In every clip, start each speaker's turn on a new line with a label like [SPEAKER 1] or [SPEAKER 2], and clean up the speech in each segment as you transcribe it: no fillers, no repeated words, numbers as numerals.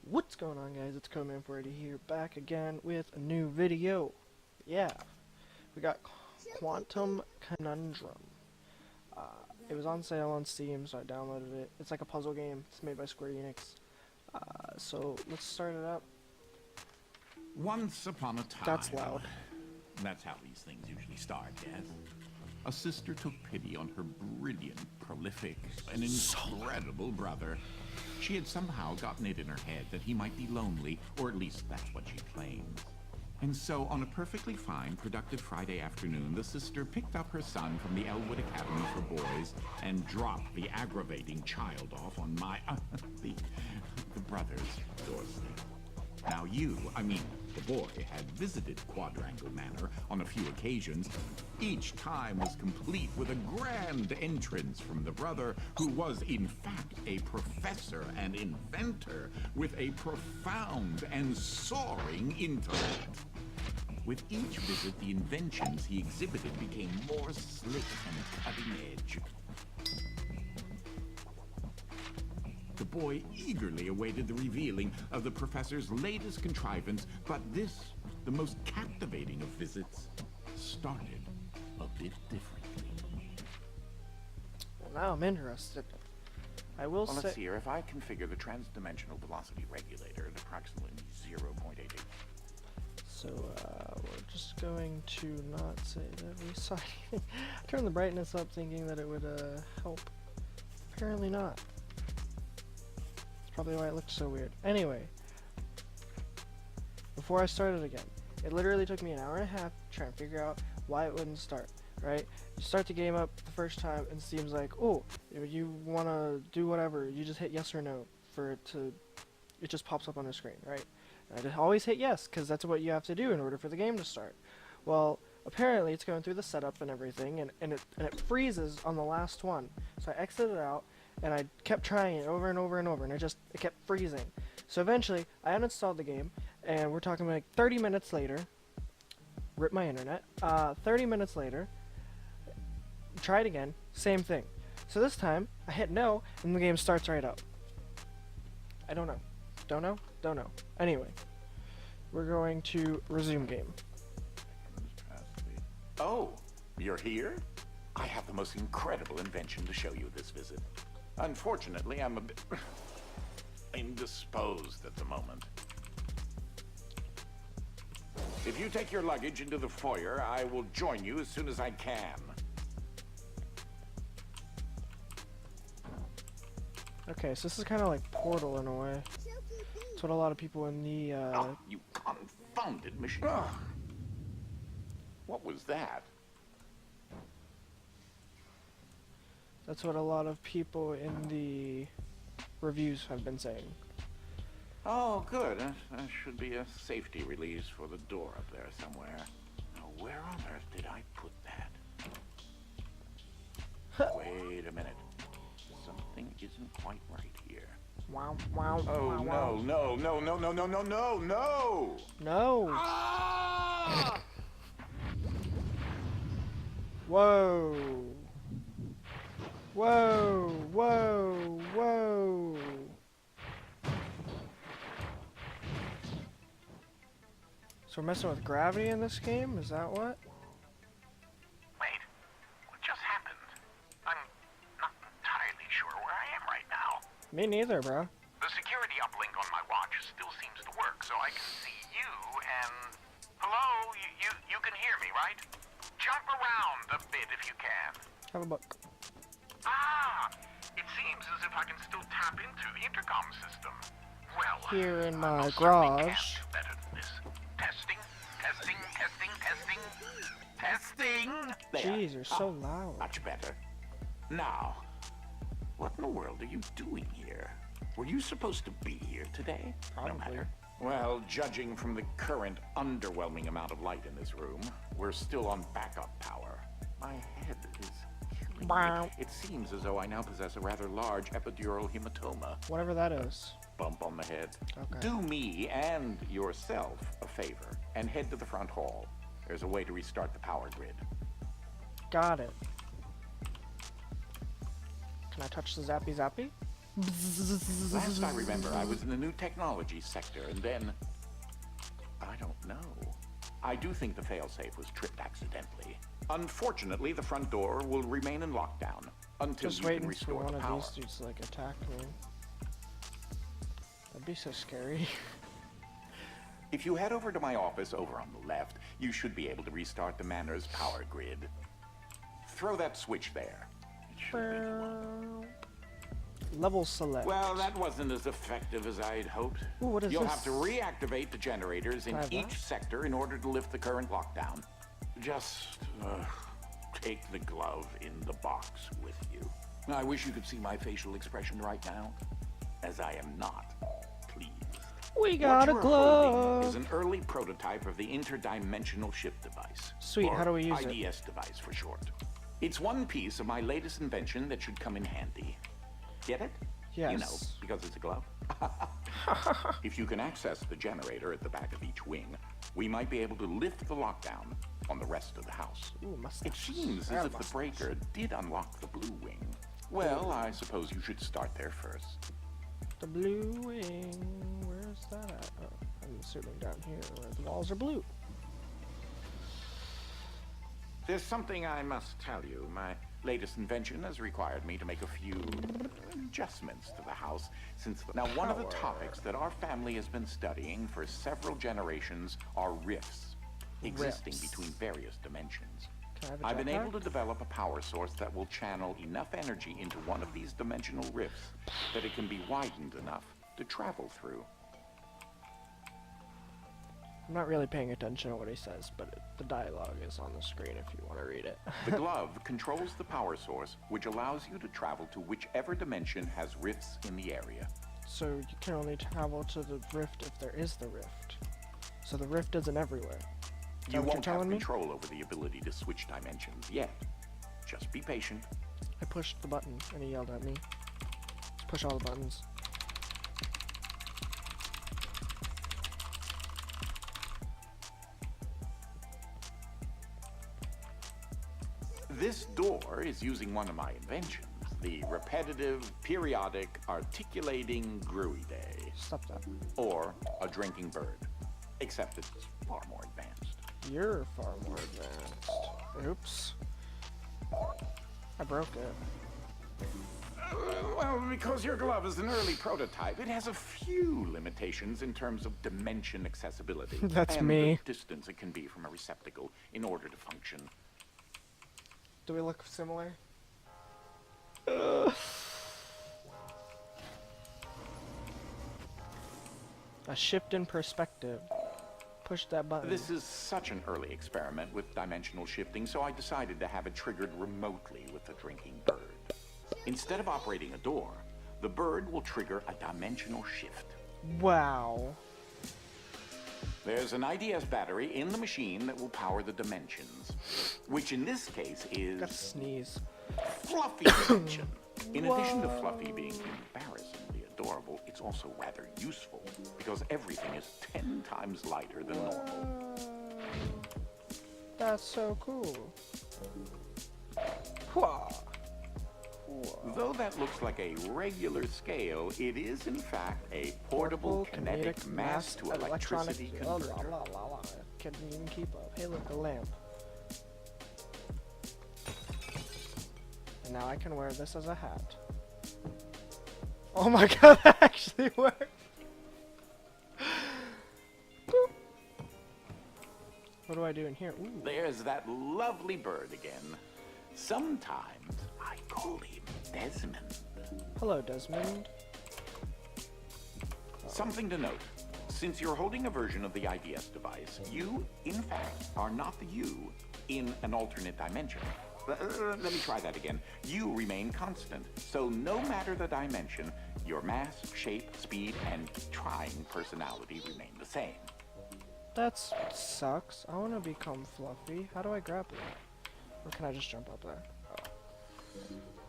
[SPEAKER 1] What's going on, guys? It's Codeman40 here, back again with a new video. Yeah, we got Quantum Conundrum. It was on sale on Steam, so I downloaded it. It's like a puzzle game. It's made by Square Enix. So let's start it up.
[SPEAKER 2] Once upon a time.
[SPEAKER 1] That's loud.
[SPEAKER 2] That's how these things usually start, yes? A sister took pity on her brilliant, prolific, and incredible brother. She had somehow gotten it in her head that he might be lonely, or at least that's what she claims. And so, on a perfectly fine, productive Friday afternoon, the sister picked up her son from the Elwood Academy for Boys and dropped the aggravating child off on the brother's doorstep. Now the boy had visited Quadrangle Manor on a few occasions. Each time was complete with a grand entrance from the brother, who was in fact a professor and inventor with a profound and soaring intellect. With each visit, the inventions he exhibited became more slick and cutting edge. The boy eagerly awaited the revealing of the professor's latest contrivance, but this, the most captivating of visits, started a bit differently.
[SPEAKER 1] Well, now I'm interested. I will say...
[SPEAKER 3] Let's see here. If I configure the transdimensional velocity regulator at approximately 0.88.
[SPEAKER 1] So, we're just going to not say that we saw anything. Turn the brightness up thinking that it would, help. Apparently not. Probably why it looked so weird. Anyway, before I started again, it literally took me an hour and a half to try and figure out why it wouldn't start, right? You start the game up the first time and it seems like, oh, you want to do whatever, you just hit yes or no for it to, it just pops up on the screen, right? And I just always hit yes, because that's what you have to do in order for the game to start. Well, apparently it's going through the setup and everything, and it freezes on the last one. So I exited out, and I kept trying it over and over and over, and it kept freezing. So eventually, I uninstalled the game, and we're talking like 30 minutes later, rip my internet, 30 minutes later, try it again, same thing. So this time, I hit no, and the game starts right up. I don't know. Don't know? Don't know. Anyway, we're going to resume game.
[SPEAKER 3] Oh, you're here? I have the most incredible invention to show you this visit. Unfortunately, I'm a bit indisposed at the moment. If you take your luggage into the foyer, I will join you as soon as I can.
[SPEAKER 1] Okay, so this is kind of like Portal in a way. That's what a lot of people in the,
[SPEAKER 3] Oh, you confounded machine. Ugh. What was that?
[SPEAKER 1] That's what a lot of people in the reviews have been saying.
[SPEAKER 3] Oh, good. There should be a safety release for the door up there somewhere. Now, where on earth did I put that? Wait a minute. Something isn't quite right here.
[SPEAKER 1] Wow, wow,
[SPEAKER 3] Oh,
[SPEAKER 1] wow,
[SPEAKER 3] no,
[SPEAKER 1] wow.
[SPEAKER 3] no, no, no, no, no, no, no, no!
[SPEAKER 1] No!
[SPEAKER 3] Ah!
[SPEAKER 1] Whoa! Whoa! Whoa! Whoa! So we're messing with gravity in this game? Is that what?
[SPEAKER 4] Wait, what just happened? I'm not entirely sure where I am right now.
[SPEAKER 1] Me neither, bro.
[SPEAKER 4] The security uplink on my watch still seems to work, so I can see you and... Hello? You can hear me, right? Jump around a bit if you can.
[SPEAKER 1] Have a book.
[SPEAKER 4] Ah! It seems as if I can still tap into the intercom system. Well,
[SPEAKER 1] Here in
[SPEAKER 4] I
[SPEAKER 1] my
[SPEAKER 4] most certainly
[SPEAKER 1] garage.
[SPEAKER 4] can't do better than this. Testing, testing, testing, testing, testing! There.
[SPEAKER 1] Jeez, you're so loud.
[SPEAKER 3] Much better. Now, what in the world are you doing here? Were you supposed to be here today? No
[SPEAKER 1] Probably.
[SPEAKER 3] matter. Well, judging from the current underwhelming amount of light in this room, we're still on backup power. My head is killing
[SPEAKER 1] Wow.
[SPEAKER 3] me. It seems as though I now possess a rather large epidural hematoma.
[SPEAKER 1] Whatever that is.
[SPEAKER 3] Bump on the head.
[SPEAKER 1] Okay.
[SPEAKER 3] Do me and yourself a favor and head to the front hall. There's a way to restart the power grid.
[SPEAKER 1] Got it. Can I touch the zappy zappy?
[SPEAKER 3] Last I remember, I was in the new technology sector, and then... I don't know. I do think the failsafe was tripped accidentally. Unfortunately, the front door will remain in lockdown until
[SPEAKER 1] Just
[SPEAKER 3] you can
[SPEAKER 1] waiting for
[SPEAKER 3] restore
[SPEAKER 1] one
[SPEAKER 3] the
[SPEAKER 1] of
[SPEAKER 3] power.
[SPEAKER 1] these dudes to like attack me. That'd be so scary.
[SPEAKER 3] If you head over to my office over on the left, you should be able to restart the Manor's power grid. Throw that switch there. It should make you one.
[SPEAKER 1] Level select.
[SPEAKER 3] Well, that wasn't as effective as I'd hoped.
[SPEAKER 1] Ooh, what is
[SPEAKER 3] You'll
[SPEAKER 1] this?
[SPEAKER 3] have to reactivate the generators in
[SPEAKER 1] Can I have
[SPEAKER 3] each
[SPEAKER 1] that?
[SPEAKER 3] sector in order to lift the current lockdown. Just take the glove in the box with you. I wish you could see my facial expression right now, as I am not pleased.
[SPEAKER 1] We got a
[SPEAKER 3] What you are holding is
[SPEAKER 1] glove.
[SPEAKER 3] an early prototype of the interdimensional shift device.
[SPEAKER 1] Sweet,
[SPEAKER 3] or
[SPEAKER 1] how do we use it?
[SPEAKER 3] IDS device for short. It's one piece of my latest invention that should come in handy. Get it?
[SPEAKER 1] Yes.
[SPEAKER 3] You know, because it's a glove. If you can access the generator at the back of each wing, we might be able to lift the lockdown on the rest of the house.
[SPEAKER 1] Ooh,
[SPEAKER 3] It
[SPEAKER 1] mustache.
[SPEAKER 3] seems
[SPEAKER 1] I
[SPEAKER 3] as
[SPEAKER 1] have
[SPEAKER 3] if the
[SPEAKER 1] mustache.
[SPEAKER 3] breaker did unlock the blue wing. Well, I suppose you should start there first.
[SPEAKER 1] The blue wing. Where's that at? Oh, I'm assuming down here where the walls are blue.
[SPEAKER 3] There's something I must tell you. My latest invention has required me to make a few adjustments to the house since... Now, one of the topics that our family has been studying for several generations are rifts existing
[SPEAKER 1] Rifts.
[SPEAKER 3] between various dimensions.
[SPEAKER 1] Can I have a
[SPEAKER 3] I've been
[SPEAKER 1] jetpack?
[SPEAKER 3] able to develop a power source that will channel enough energy into one of these dimensional rifts that it can be widened enough to travel through.
[SPEAKER 1] I'm not really paying attention to what he says, but the dialogue is on the screen if you want to read it.
[SPEAKER 3] The glove controls the power source, which allows you to travel to whichever dimension has rifts in the area.
[SPEAKER 1] So you can only travel to the rift if there is the rift. So the rift isn't everywhere. Is that
[SPEAKER 3] You
[SPEAKER 1] what you're
[SPEAKER 3] won't have
[SPEAKER 1] telling me?
[SPEAKER 3] control over the ability to switch dimensions yet. Just be patient.
[SPEAKER 1] I pushed the button and he yelled at me. Push all the buttons.
[SPEAKER 3] This door is using one of my inventions, the repetitive, periodic, articulating gruidae,
[SPEAKER 1] Stop that.
[SPEAKER 3] or a drinking bird, except it's far more advanced.
[SPEAKER 1] You're far more advanced. Oops. I broke it.
[SPEAKER 3] Well, because your glove is an early prototype, it has a few limitations in terms of dimension accessibility.
[SPEAKER 1] That's
[SPEAKER 3] and
[SPEAKER 1] me.
[SPEAKER 3] the distance it can be from a receptacle in order to function.
[SPEAKER 1] Do we look similar? A shift in perspective. Push that button.
[SPEAKER 3] This is such an early experiment with dimensional shifting, so I decided to have it triggered remotely with the drinking bird. Instead of operating a door, the bird will trigger a dimensional shift.
[SPEAKER 1] Wow.
[SPEAKER 3] There's an IDS battery in the machine that will power the dimensions, which in this case is
[SPEAKER 1] Gotta sneeze.
[SPEAKER 3] Fluffy dimension. In addition to Fluffy being embarrassingly adorable, it's also rather useful because everything is 10 times lighter than normal.
[SPEAKER 1] That's so cool. Whoa.
[SPEAKER 3] Though that looks like a regular scale, it is in fact a portable kinetic mass to electricity converter.
[SPEAKER 1] Couldn't even keep up. Hey, look, a lamp. And now I can wear this as a hat. Oh my god, that actually worked! Boop. What do I do in here? Ooh.
[SPEAKER 3] There's that lovely bird again. Sometimes I call him Desmond.
[SPEAKER 1] Hello, Desmond.
[SPEAKER 3] Something to note. Since you're holding a version of the IDS device, you, in fact, are not the you in an alternate dimension. Let me try that again. You remain constant, so no matter the dimension, your mass, shape, speed, and trying personality remain the same.
[SPEAKER 1] That sucks. I want to become fluffy. How do I grapple? Or can I just jump up there? Oh.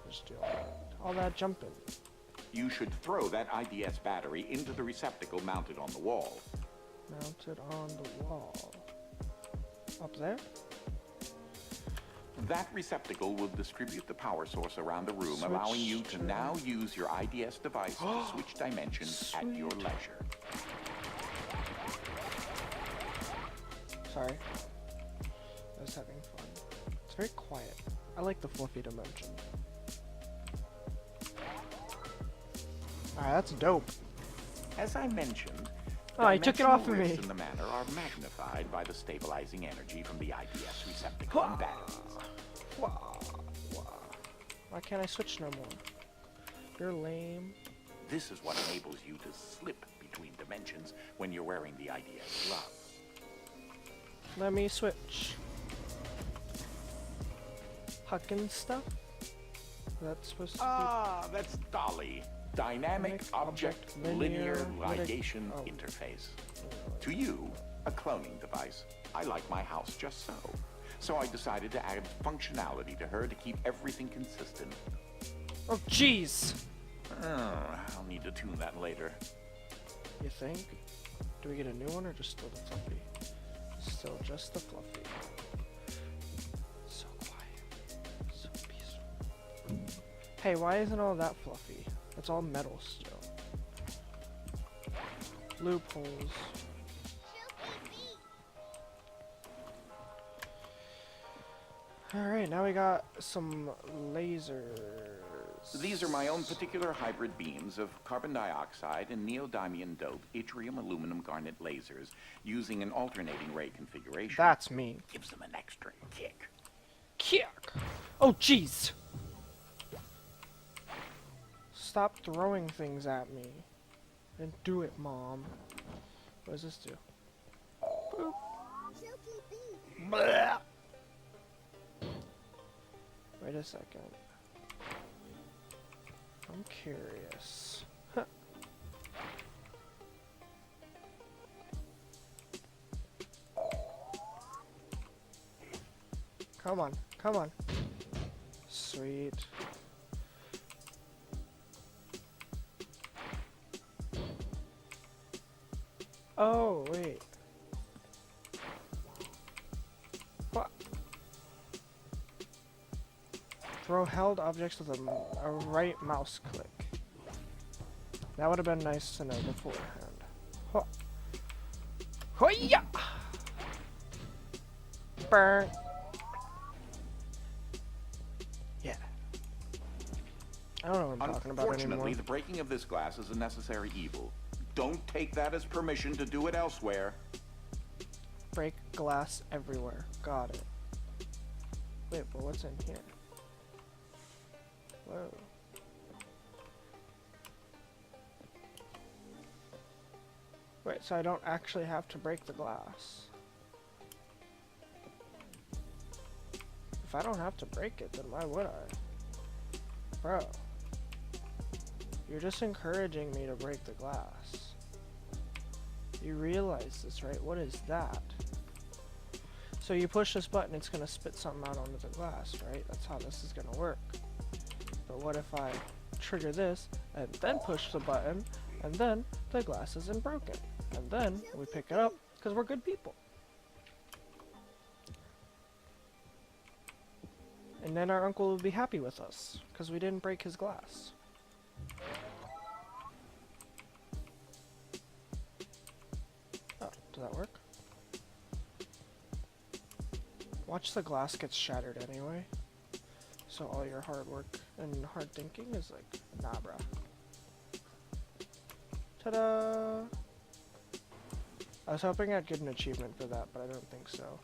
[SPEAKER 1] Just do all that jumping.
[SPEAKER 3] You should throw that IDS battery into the receptacle mounted on the wall.
[SPEAKER 1] Mounted on the wall. Up there?
[SPEAKER 3] That receptacle will distribute the power source around the room, allowing you to now use your IDS device to switch dimensions at your leisure.
[SPEAKER 1] Sorry. I was having fun. It's very quiet. I like the fluffy dimension. Alright, that's dope.
[SPEAKER 3] As I mentioned,
[SPEAKER 1] Oh, he took it off of
[SPEAKER 3] dimensional
[SPEAKER 1] me.
[SPEAKER 3] rifts in the manor are magnified by the stabilizing energy from the IDS receptacle and batteries.
[SPEAKER 1] Why can't I switch no more? You're lame.
[SPEAKER 3] This is what enables you to slip between dimensions when you're wearing the IDS glove.
[SPEAKER 1] Let me switch. Huckin' stuff? That's supposed to
[SPEAKER 3] Ah, that's Dolly. Dynamic Object Linear Ligation Interface. To you, a cloning device. I like my house just so. So I decided to add functionality to her to keep everything consistent.
[SPEAKER 1] be. Oh, jeez!
[SPEAKER 3] I'll need to tune that later.
[SPEAKER 1] You think? Do we get a new one or just still the fluffy? Still just the fluffy. So quiet. So peaceful. Hey, why isn't all that fluffy? It's all metal still. Loopholes. Alright, now we got some lasers.
[SPEAKER 3] These are my own particular hybrid beams of carbon dioxide and neodymium dope yttrium aluminum garnet lasers using an alternating ray configuration.
[SPEAKER 1] That's me.
[SPEAKER 3] Gives them an extra kick.
[SPEAKER 1] Kick! Oh, jeez! Stop throwing things at me. And do it, Mom. What does this do? Boop. Blah. Wait a second. I'm curious. Huh. Come on, come on. Sweet. Oh, wait. What? Throw held objects with a right mouse click. That would have been nice to know beforehand. Ho. Hoya! Burn. Yeah. I don't know what I'm talking about anymore.
[SPEAKER 3] Unfortunately, the breaking of this glass is a necessary evil. Don't take that as permission to do it elsewhere.
[SPEAKER 1] Break glass everywhere. Got it. Wait, but what's in here? Whoa. Wait, so I don't actually have to break the glass. If I don't have to break it, then why would I? Bro. You're just encouraging me to break the glass. You realize this, right? What is that? So you push this button, it's gonna spit something out onto the glass, right? That's how this is gonna work. But what if I trigger this, and then push the button, and then the glass isn't broken? And then we pick it up, because we're good people. And then our uncle will be happy with us, because we didn't break his glass. Oh, does that work? Watch the glass get shattered anyway. So all your hard work and hard thinking is like, nah, bruh. Ta-da! I was hoping I'd get an achievement for that, but I don't think so.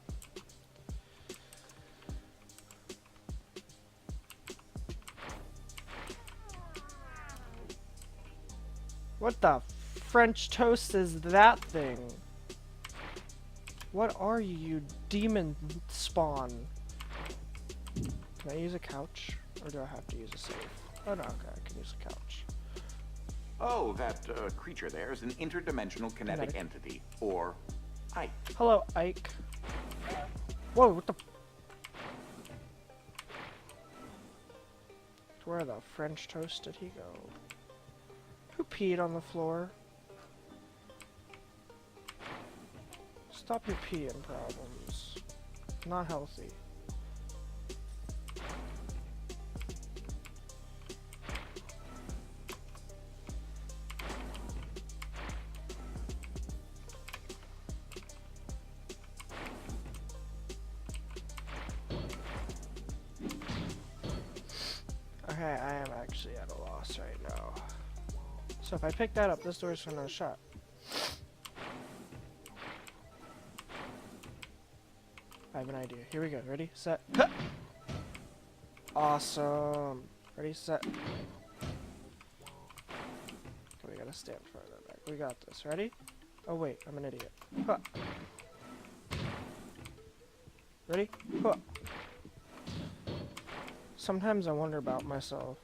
[SPEAKER 1] What the French toast is that thing? What are you, you demon spawn? Can I use a couch? Or do I have to use a safe? Oh no, okay, I can use a couch.
[SPEAKER 3] Oh, that creature there is an interdimensional kinetic entity, or Ike.
[SPEAKER 1] Hello, Ike. Whoa, what the? Where the French toast did he go? Who peed on the floor? Stop your peeing problems. Not healthy. actually at a loss right now. So if I pick that up, this door's for another shot. I have an idea. Here we go. Ready, set. Huh! Awesome. Ready, set. Okay, we gotta stand farther back. We got this. Ready? Oh wait, I'm an idiot. Huh. Ready? Huh. Sometimes I wonder about myself.